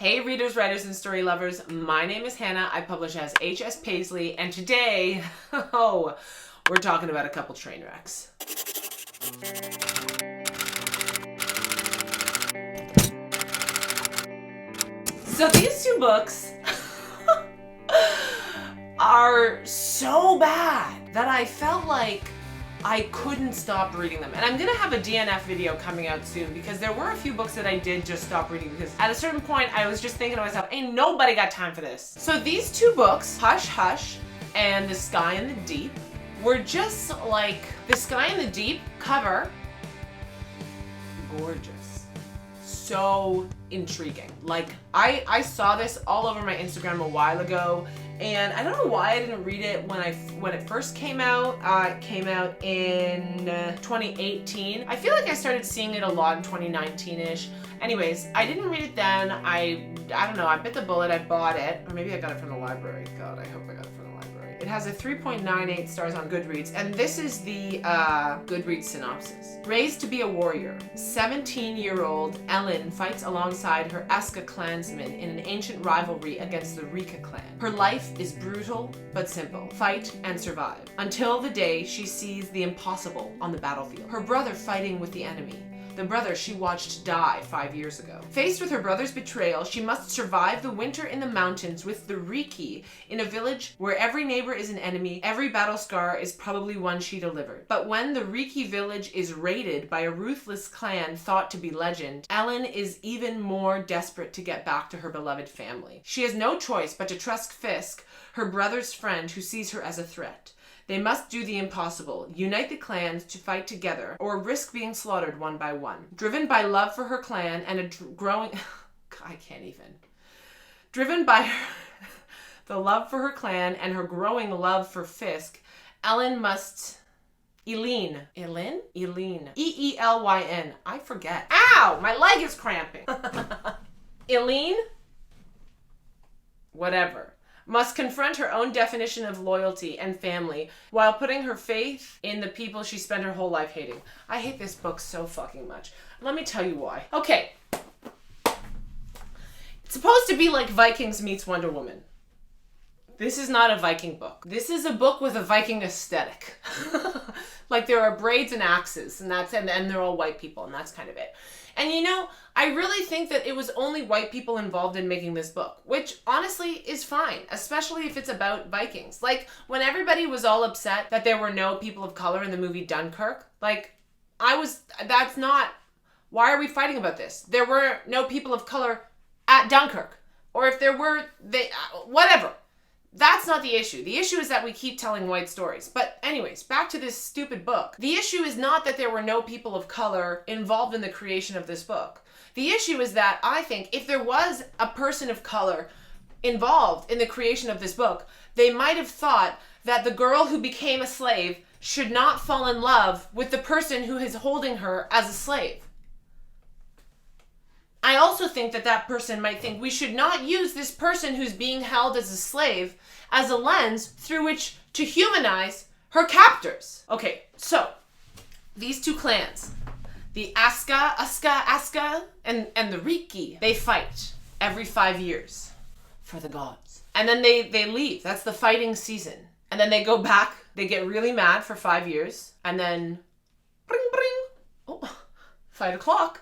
Hey readers, writers, and story lovers, my name is Hannah. I publish as H.S. Paisley, and today, we're talking about a couple train wrecks. So these two books are so bad that I felt like I couldn't stop reading them. And I'm gonna have a DNF video coming out soon because there were a few books that I did just stop reading because at a certain point I was just thinking to myself, ain't nobody got time for this. So these two books, Hush Hush and The Sky in the Deep, were just like, The Sky in the Deep cover, gorgeous. So intriguing. Like I saw this all over my Instagram a while ago, and I don't know why I didn't read it when it first came out. It came out in 2018. I feel like I started seeing it a lot in 2019-ish. Anyways, I didn't read it then. I don't know, I bit the bullet, I bought it. Or maybe I got it from the library. God, I hope I got it from the library. It has a 3.98 stars on Goodreads, and this is the Goodreads synopsis. Raised to be a warrior, 17-year-old Ellen fights alongside her Aska clansmen in an ancient rivalry against the Rika clan. Her life is brutal but simple. Fight and survive. Until the day she sees the impossible on the battlefield. Her brother fighting with the enemy. The brother she watched die 5 years ago. Faced with her brother's betrayal, she must survive the winter in the mountains with the Riki in a village where every neighbor is an enemy, every battle scar is probably one she delivered. But when the Riki village is raided by a ruthless clan thought to be legend, Ellen is even more desperate to get back to her beloved family. She has no choice but to trust Fisk, her brother's friend who sees her as a threat. They must do the impossible, unite the clans to fight together, or risk being slaughtered one by one. Driven by love for her clan and a growing... I can't even. Driven by the love for her clan and her growing love for Fisk, Ellen must... Elyn. E-E-L-Y-N. I forget. Ow! My leg is cramping. Elyn? Whatever. Must confront her own definition of loyalty and family while putting her faith in the people she spent her whole life hating. I hate this book so fucking much. Let me tell you why. Okay. It's supposed to be like Vikings meets Wonder Woman. This is not a Viking book. This is a book with a Viking aesthetic. Like there are braids and axes and they're all white people and that's kind of it. And you know, I really think that it was only white people involved in making this book, which honestly is fine, especially if it's about Vikings. Like when everybody was all upset that there were no people of color in the movie Dunkirk, like that's not, why are we fighting about this? There were no people of color at Dunkirk. Or if there were, whatever. That's not the issue. The issue is that we keep telling white stories. But anyways, back to this stupid book. The issue is not that there were no people of color involved in the creation of this book. The issue is that I think if there was a person of color involved in the creation of this book, they might have thought that the girl who became a slave should not fall in love with the person who is holding her as a slave. I also think that that person might think we should not use this person who's being held as a slave as a lens through which to humanize her captors. Okay, so these two clans, the Aska, and the Riki, they fight every 5 years for the gods. And then they leave. That's the fighting season. And then they go back, they get really mad for 5 years, and then bring, oh, 5 o'clock.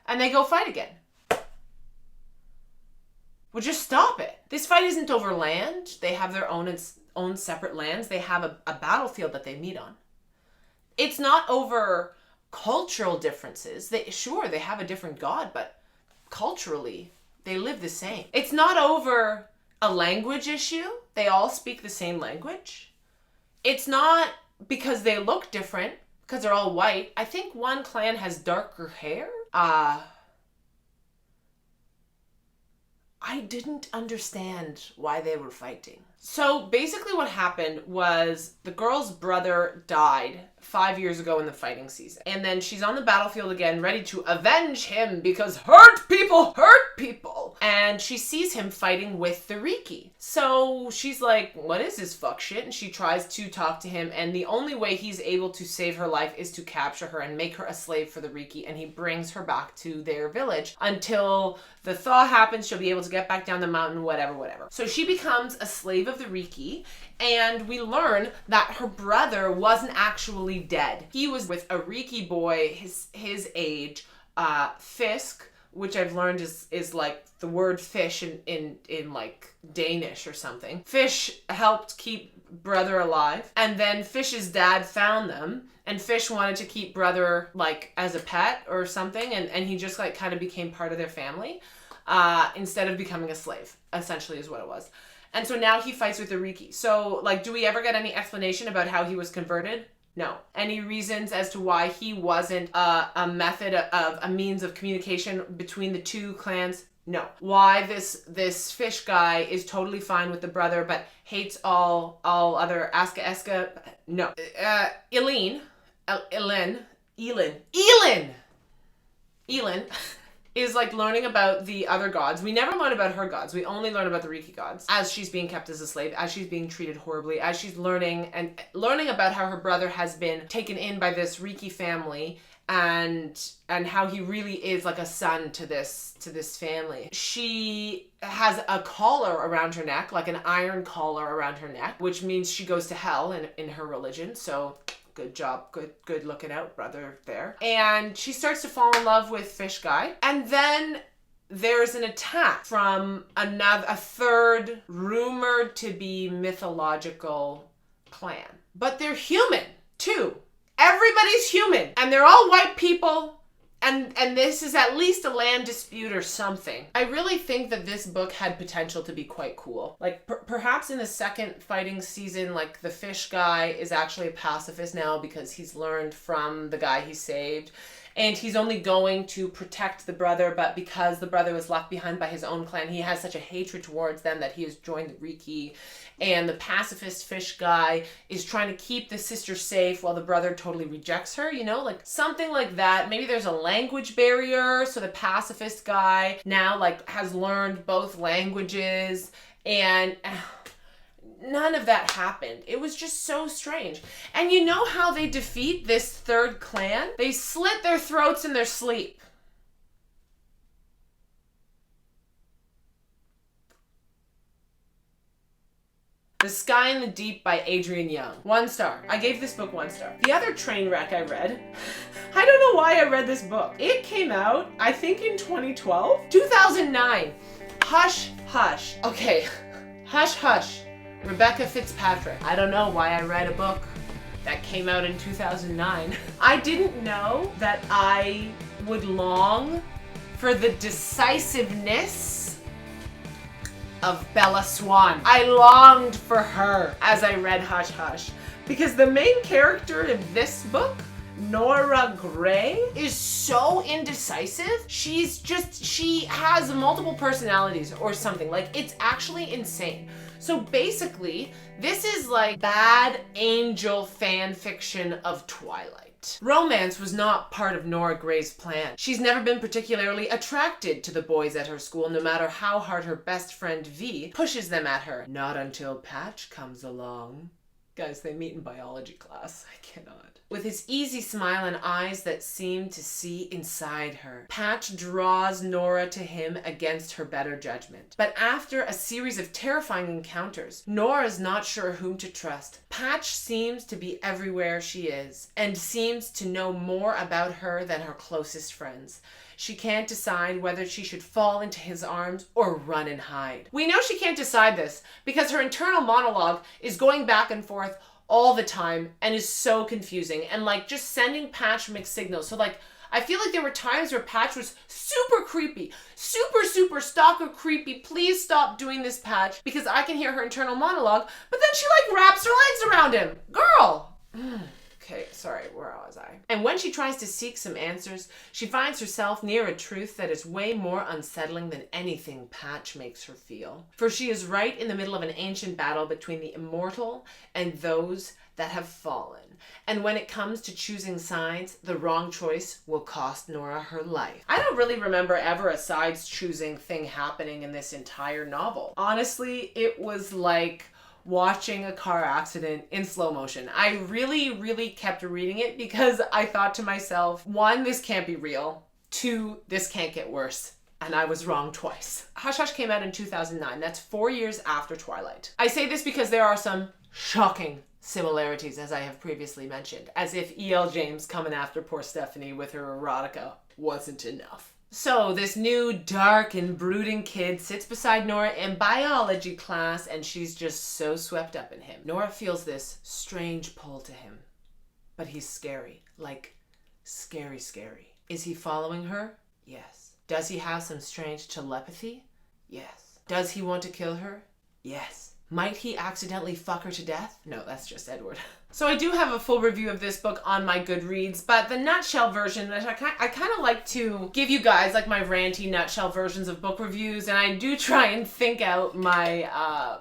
And they go fight again. Well, just stop it. This fight isn't over land. They have their own separate lands. They have a battlefield that they meet on. It's not over cultural differences. They have a different god, but culturally, they live the same. It's not over a language issue. They all speak the same language. It's not because they look different, because they're all white. I think one clan has darker hair. I didn't understand why they were fighting. So basically what happened was the girl's brother died 5 years ago in the fighting season. And then she's on the battlefield again, ready to avenge him because hurt people hurt people. And she sees him fighting with the Riki. So she's like, what is this fuck shit? And she tries to talk to him, and the only way he's able to save her life is to capture her and make her a slave for the Riki, and he brings her back to their village until the thaw happens. She'll be able to get back down the mountain, whatever. So she becomes a slave of the Riki, and we learn that her brother wasn't actually dead. He was with a Riki boy his age, Fisk, which I've learned is like the word fish in like Danish or something. Fish helped keep brother alive, and then Fish's dad found them, and Fish wanted to keep brother like as a pet or something, and he just like kind of became part of their family instead of becoming a slave, essentially is what it was. And so now he fights with the Riki. So like, do we ever get any explanation about how he was converted? No. Any reasons as to why he wasn't a method of a means of communication between the two clans? No. Why this Fish guy is totally fine with the brother but hates all other Eska? No. Elin is like learning about the other gods. We never learn about her gods. We only learn about the Riki gods as she's being kept as a slave, as she's being treated horribly, as she's learning about how her brother has been taken in by this Riki family, and how he really is like a son to this family. She has a collar around her neck, like an iron collar around her neck, which means she goes to hell in her religion. So good job, good looking out, brother there. And she starts to fall in love with Fish guy, and then there's an attack from a third rumored to be mythological clan, but they're human too. Everybody's human, and they're all white people, and this is at least a land dispute or something. I really think that this book had potential to be quite cool. Like perhaps in the second fighting season, like the Fish guy is actually a pacifist now because he's learned from the guy he saved, and he's only going to protect the brother, but because the brother was left behind by his own clan, he has such a hatred towards them that he has joined the Riki. And the pacifist Fish guy is trying to keep the sister safe while the brother totally rejects her, you know, like something like that. Maybe there's a language barrier, so the pacifist guy now like has learned both languages, and none of that happened. It was just so strange. And you know how they defeat this third clan? They slit their throats in their sleep. The Sky and the Deep by Adrienne Young. 1 star. I gave this book 1 star. The other train wreck I read, I don't know why I read this book. It came out, I think in 2012? 2009. Hush Hush. Okay, Hush Hush. Rebecca Fitzpatrick. I don't know why I read a book that came out in 2009. I didn't know that I would long for the decisiveness of Bella Swan. I longed for her as I read Hush Hush, because the main character in this book, Nora Gray, is so indecisive. She has multiple personalities or something. Like, it's actually insane. So basically, this is like bad angel fan fiction of Twilight. Romance was not part of Nora Gray's plan. She's never been particularly attracted to the boys at her school, no matter how hard her best friend V pushes them at her. Not until Patch comes along. Guys, they meet in biology class. I cannot. With his easy smile and eyes that seem to see inside her, Patch draws Nora to him against her better judgment. But after a series of terrifying encounters, Nora's not sure whom to trust. Patch seems to be everywhere she is, and seems to know more about her than her closest friends. She can't decide whether she should fall into his arms or run and hide. We know she can't decide this because her internal monologue is going back and forth all the time and is so confusing, and like just sending Patch mixed signals. So like, I feel like there were times where Patch was super creepy, super stalker creepy. Please stop doing this, Patch, because I can hear her internal monologue, but then she like wraps her legs around him. Girl! Okay, sorry, where was I? And when she tries to seek some answers, she finds herself near a truth that is way more unsettling than anything Patch makes her feel. For she is right in the middle of an ancient battle between the immortal and those that have fallen. And when it comes to choosing sides, the wrong choice will cost Nora her life. I don't really remember ever a sides choosing thing happening in this entire novel. Honestly, it was like watching a car accident in slow motion. I really kept reading it because I thought to myself, 1, this can't be real. 2, this can't get worse. And I was wrong twice. Hush Hush came out in 2009. That's 4 years after Twilight. I say this because there are some shocking similarities, as I have previously mentioned, as if E.L. James coming after poor Stephanie with her erotica wasn't enough. So this new dark and brooding kid sits beside Nora in biology class, and she's just so swept up in him. Nora feels this strange pull to him, but he's scary, like scary. Is he following her? Yes. Does he have some strange telepathy? Yes. Does he want to kill her? Yes. Might he accidentally fuck her to death? No, that's just Edward. So I do have a full review of this book on my Goodreads, but the nutshell version, I kind of like to give you guys like my ranty nutshell versions of book reviews, and I do try and think out my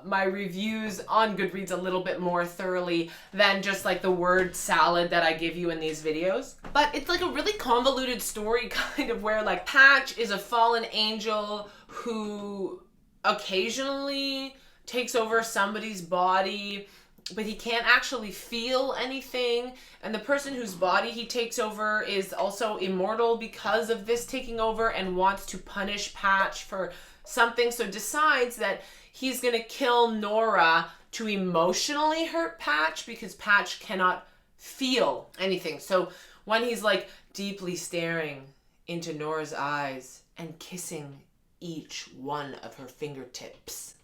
my reviews on Goodreads a little bit more thoroughly than just like the word salad that I give you in these videos. But it's like a really convoluted story kind of where like Patch is a fallen angel who occasionally takes over somebody's body, but he can't actually feel anything. And the person whose body he takes over is also immortal because of this taking over and wants to punish Patch for something. So decides that he's going to kill Nora to emotionally hurt Patch because Patch cannot feel anything. So when he's like deeply staring into Nora's eyes and kissing each one of her fingertips,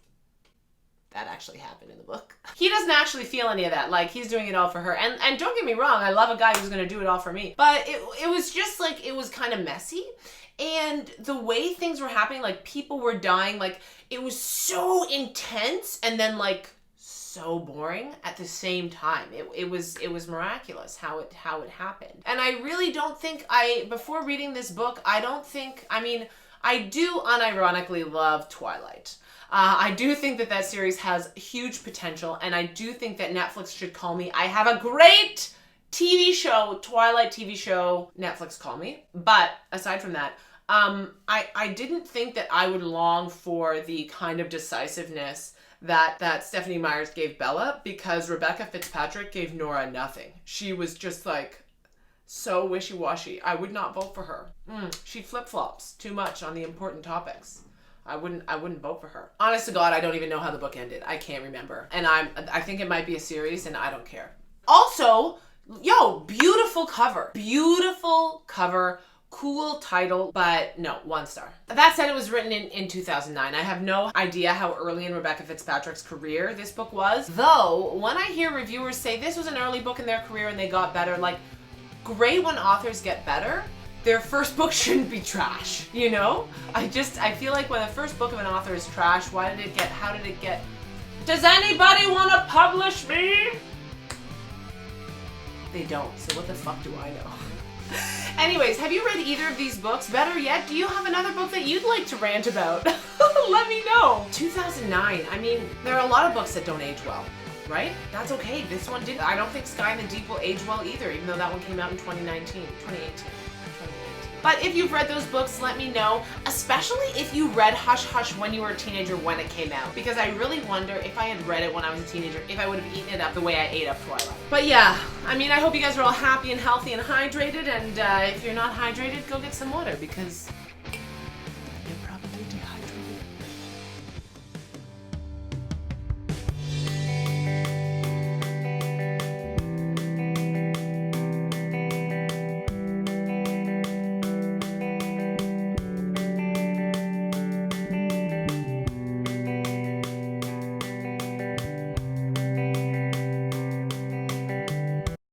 that actually happened in the book. He doesn't actually feel any of that. Like, he's doing it all for her. And don't get me wrong, I love a guy who's gonna do it all for me. But it was just like, it was kind of messy. And the way things were happening, like people were dying, like it was so intense and then like so boring at the same time. It was miraculous how it happened. And I really don't think before reading this book, I do unironically love Twilight. I do think that series has huge potential, and I do think that Netflix should call me. I have a great TV show, Twilight TV show, Netflix call me. But aside from that, I didn't think that I would long for the kind of decisiveness that Stephanie Myers gave Bella, because Rebecca Fitzpatrick gave Nora nothing. She was just like so wishy-washy. I would not vote for her. She flip-flops too much on the important topics. I wouldn't vote for her. Honest to God, I don't even know how the book ended. I can't remember. And I think it might be a series, and I don't care. Also, beautiful cover. Beautiful cover. Cool title, but no, 1 star. That said, it was written in 2009. I have no idea how early in Rebecca Fitzpatrick's career this book was. Though, when I hear reviewers say this was an early book in their career and they got better, like, great when authors get better. Their first book shouldn't be trash, you know? I feel like when the first book of an author is trash, how did it get? Does anybody want to publish me? They don't, so what the fuck do I know? Anyways, have you read either of these books? Better yet, do you have another book that you'd like to rant about? Let me know. 2009, I mean, there are a lot of books that don't age well, right? That's okay, this one didn't. I don't think Sky and the Deep will age well either, even though that one came out in 2018. But if you've read those books, let me know, especially if you read Hush Hush when you were a teenager when it came out. Because I really wonder if I had read it when I was a teenager, if I would have eaten it up the way I ate up Twilight. But yeah, I mean, I hope you guys are all happy and healthy and hydrated, and if you're not hydrated, go get some water, because